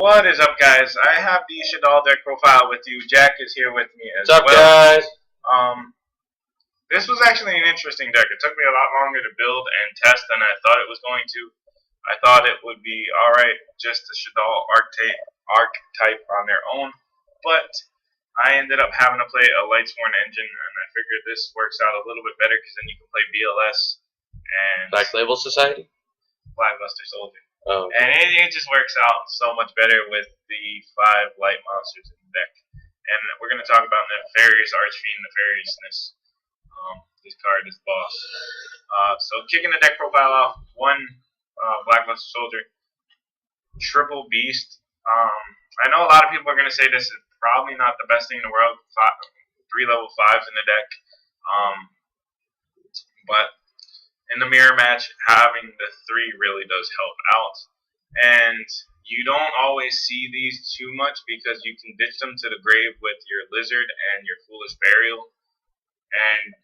What is up, guys? I have the Shadoll deck profile with you. Jack is here with me as What's up, well. guys? This was actually an interesting deck. It took me a lot longer to build and test than I thought it was going to. I thought it would be alright, just the Shadoll archetype on their own, but I ended up having to play a Lightsworn engine, and I figured this works out a little bit better because then you can play BLS and Black Label Society? Blackluster Soldier. Oh. And it just works out so much better with the 5 light monsters in the deck. And we're going to talk about Nefarious Archfiend Nefariousness. This card is boss. So kicking the deck profile off, 1 Blackluster Soldier, triple beast. I know a lot of people are going to say this is probably not the best thing in the world. 3 level 5s in the deck. But in the mirror match, having the 3 really does help out. And you don't always see these too much because you can ditch them to the grave with your Lizard and your Foolish Burial. And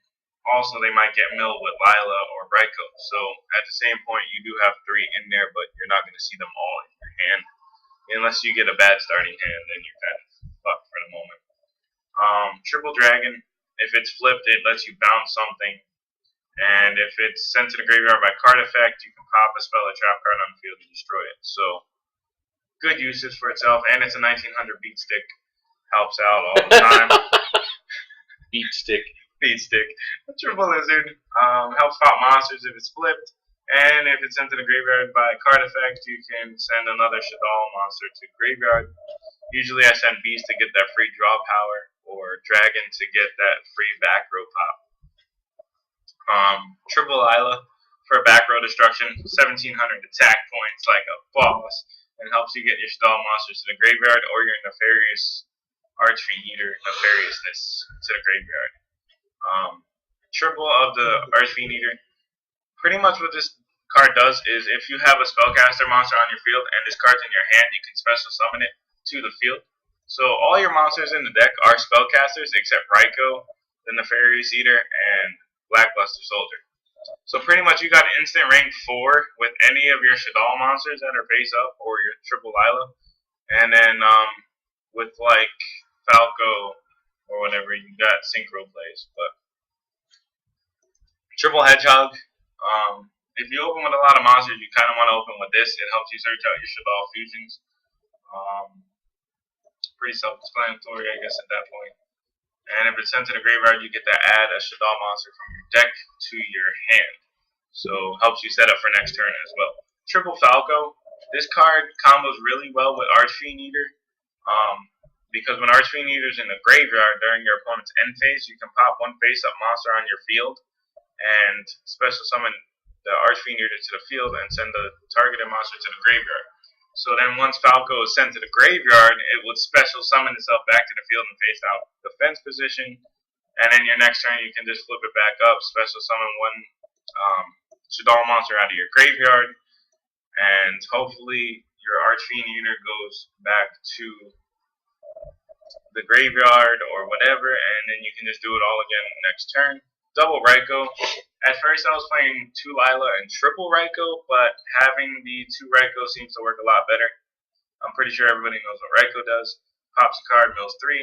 also they might get milled with Lila or Ryko. So at the same point, you do have 3 in there, but you're not going to see them all in your hand. Unless you get a bad starting hand, then you're kind of fucked for the moment. Triple Dragon, if it's flipped, it lets you bounce something. And if it's sent to the graveyard by card effect, you can pop a spell or trap card on the field and destroy it. So, good usage for itself, and it's a 1900 beat stick. Helps out all the time. Beat stick. Beat stick. A triple lizard helps pop monsters if it's flipped, and if it's sent to the graveyard by card effect, you can send another Shadoll monster to graveyard. Usually I send Beast to get that free draw power, or Dragon to get that free back row pop. Triple Lila for back row destruction, 1700 attack points like a boss, and helps you get your Shadoll monsters to the graveyard or your Nefarious Archfiend Eater Nefariousness to the graveyard. Triple of the Archfiend Eater. Pretty much what this card does is if you have a spellcaster monster on your field and this card's in your hand, you can special summon it to the field. So all your monsters in the deck are spellcasters except Ryko, the Nefarious Eater, and Blackluster Soldier. So pretty much you got an instant rank 4 with any of your Shadoll monsters that are face up or your triple Lila. And then with like Falco or whatever, you got synchro plays. But triple Hedgehog, if you open with a lot of monsters, you kind of want to open with this. It helps you search out your Shadoll fusions. Pretty self-explanatory, I guess, at that point. And if it's sent to the graveyard, you get to add a Shadoll monster from your deck to your hand. So helps you set up for next turn as well. Triple Falco. This card combos really well with Archfiend Eater. Because when Archfiend Eater is in the graveyard during your opponent's end phase, you can pop 1 face-up monster on your field and special summon the Archfiend Eater to the field and send the targeted monster to the graveyard. So then once Falco is sent to the graveyard, it would special summon itself back to the field and face out defense position. And then your next turn, you can just flip it back up, special summon 1 Shadoll monster out of your graveyard. And hopefully your Archfiend Eater goes back to the graveyard or whatever, and then you can just do it all again next turn. Double Ryko. At first I was playing 2 Lila and triple Ryko, but having the 2 Ryko seems to work a lot better. I'm pretty sure everybody knows what Ryko does. Pops a card, mills 3.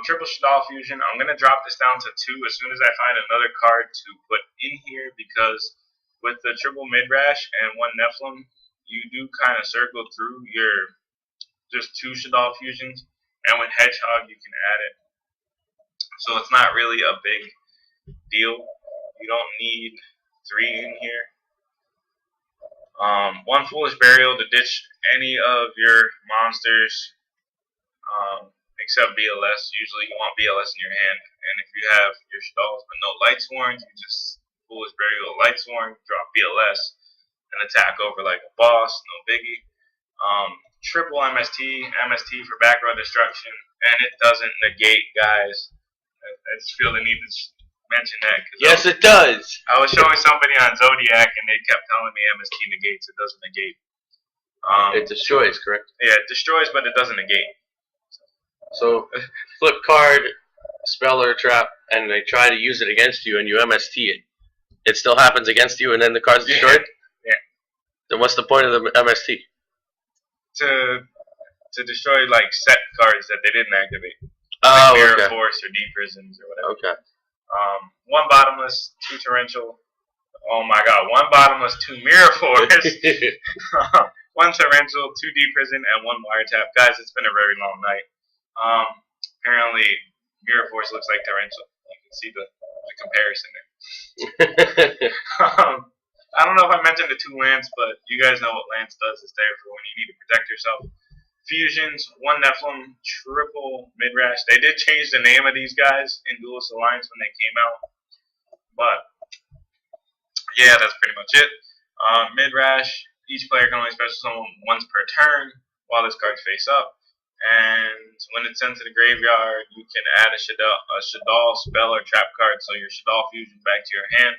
Triple Shadoll fusion. I'm going to drop this down to 2 as soon as I find another card to put in here, because with the triple Midrash and 1 Nephilim, you do kind of circle through your just 2 Shadoll fusions, and with Hedgehog you can add it. So it's not really a big deal. You don't need 3 in here. 1 Foolish Burial to ditch any of your monsters except BLS. Usually you want BLS in your hand. And if you have your Shadolls but no Lightsworns, you just Foolish Burial Lightsworn, drop BLS, and attack over like a boss, no biggie. Triple MST for back row destruction, and it doesn't negate, guys. I just feel the need to mention that. Yes, it does. I was showing somebody on Zodiac, and they kept telling me MST negates. It doesn't negate. It destroys, correct? Yeah, it destroys, but it doesn't negate. So, flip card, spell or trap, and they try to use it against you, and you MST it. It still happens against you, and then the card's destroyed? Yeah. Then what's the point of the MST? to destroy like set cards that they didn't activate. Oh, Like Mirror okay. Force or Deep Prisons or whatever. Okay. 1 Bottomless, 2 Torrential. Oh my god, 1 Bottomless, 2 Mirror Force, 1 Torrential, 2 Deep Prison, and 1 Wiretap. Guys, it's been a very long night. Apparently, Mirror Force looks like Torrential. You can see the comparison there. I don't know if I mentioned the 2 Lance, but you guys know what Lance does. It's there for when you need to protect yourself. Fusions, 1 Nephilim, triple Midrash. They did change the name of these guys in Duelist Alliance when they came out. But, yeah, that's pretty much it. Midrash, each player can only special summon once per turn while this card's face up. And when it's sent to the graveyard, you can add a Shadoll spell or trap card, so your Shadoll fusion back to your hand.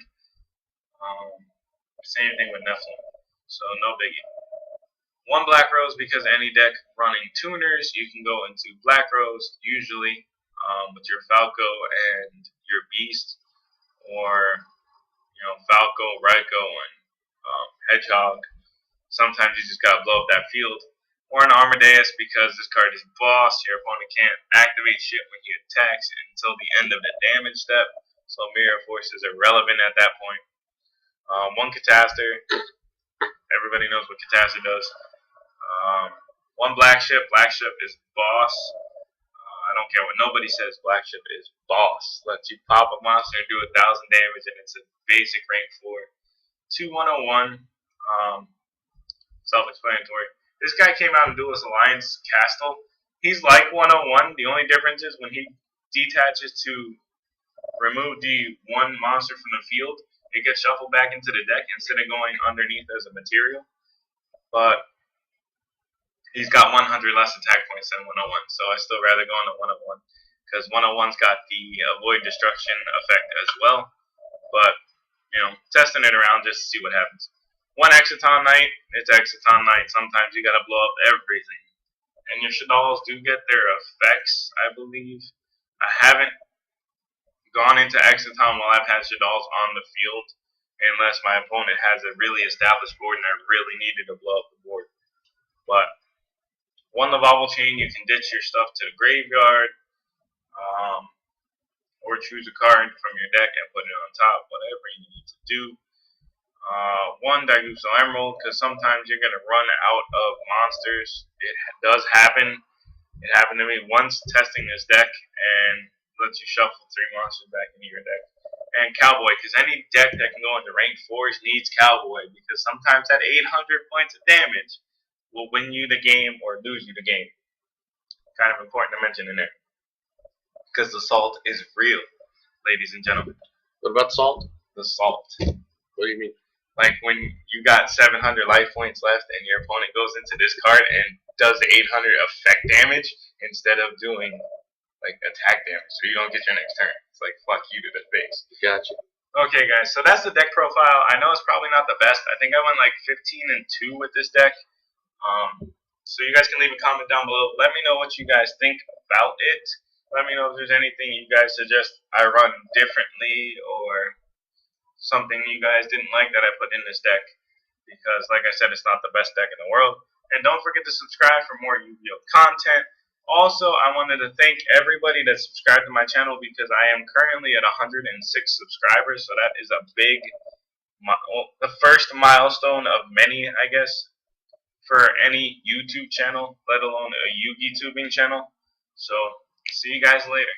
Same thing with Nephilim, so no biggie. 1 Black Rose, because any deck running tuners, you can go into Black Rose, usually with your Falco and your Beast, or Falco, Ryko, and Hedgehog. Sometimes you just gotta blow up that field. Or an Armadeus, because this card is boss. Your opponent can't activate shit when he attacks until the end of the damage step. So Mirror Force is irrelevant at that point. 1 Catastor. Everybody knows what Catastor does. 1 Black Ship. Black Ship is boss. I don't care what nobody says. Black Ship is boss. Lets you pop a monster and do 1,000 damage, and it's a basic rank 4. 2 101. Self-explanatory. This guy came out in Duelist Alliance, Castle. He's like 101. The only difference is when he detaches to remove the 1 monster from the field, it gets shuffled back into the deck instead of going underneath as a material. But he's got 100 less attack points than 101, so I still rather go on to 101 because 101's got the avoid destruction effect as well. But testing it around just to see what happens. 1 Exciton Knight, it's Exciton Knight. Sometimes you gotta blow up everything. And your Shadolls do get their effects, I believe. I haven't gone into Exciton while I've had Shadolls on the field, unless my opponent has a really established board and I really needed to blow up the board. But 1 Lavable Chain, you can ditch your stuff to the graveyard, or choose a card from your deck and put it on top, whatever you need to do. 1 Daigusto Emerald, because sometimes you're going to run out of monsters. It does happen. It happened to me once testing this deck, and lets you shuffle 3 monsters back into your deck. And Cowboy, because any deck that can go into rank 4s needs Cowboy, because sometimes that 800 points of damage will win you the game or lose you the game. Kind of important to mention in there. Because the salt is real, ladies and gentlemen. What about salt? The salt. What do you mean? Like when you got 700 life points left and your opponent goes into this card and does 800 effect damage instead of doing like attack damage, so you don't get your next turn. It's like fuck you to the face. Gotcha. Okay, guys, so that's the deck profile. I know it's probably not the best. I think I went like 15-2 with this deck. So you guys can leave a comment down below. Let me know what you guys think about it. Let me know if there's anything you guys suggest I run differently or something you guys didn't like that I put in this deck, because like I said, it's not the best deck in the world. And don't forget to subscribe for more Yu-Gi-Oh content. Also, I wanted to thank everybody that subscribed to my channel, because I am currently at 106 subscribers, so that is a big, the first milestone of many, I guess, for any YouTube channel, let alone a Yugi tubing channel. So see you guys later.